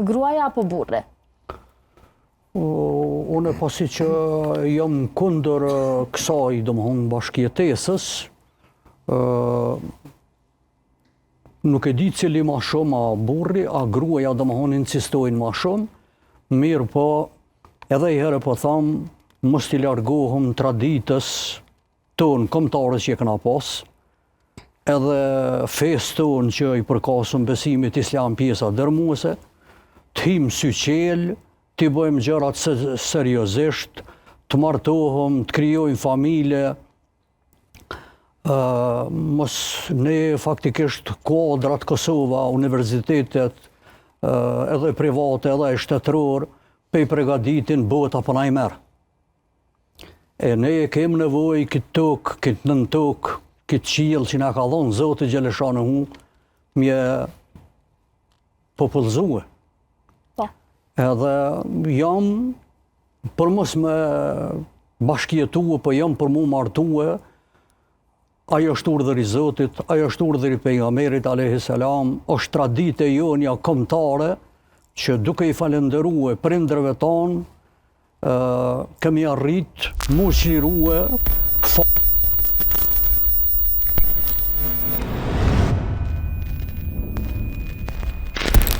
gruaja apo burri? Unë pasi që jam kundër kësaj, domethënë bashkëjetesës, nuk e di cili ma shumë, a burri, a gruaja, domethënë insistojnë ma shumë, mirë po edhe i herë po thamë, mos t'i largohëm traditës tonë kombëtare që e kena pas, edhe fesë tonë që i përkasëm besimit islam pjesa dërmuese, t'him sy qelë, t'i bëjmë gjërat seriozisht, të martohëm, të krijojmë familje, mos ne faktikisht kuadrat Kosova, universitetet, edhe private, edhe shtetëror, pe i përgatitin bota për na i merë. E ne kemë nevojë këtë tokë, këtë nën tokë, këtë qiell që na ka dhënë Zoti Gjeleshanu mje popullzue. Edhe jam për mos me bashkëjetue, po jam për mu martue, ajo është urdhër i Zotit, ajo është urdhër i pejgamberit alayhis salam, është traditë e jonja kombëtare që duke i falendërue prindërve tonë, kemi arrit mu qlirue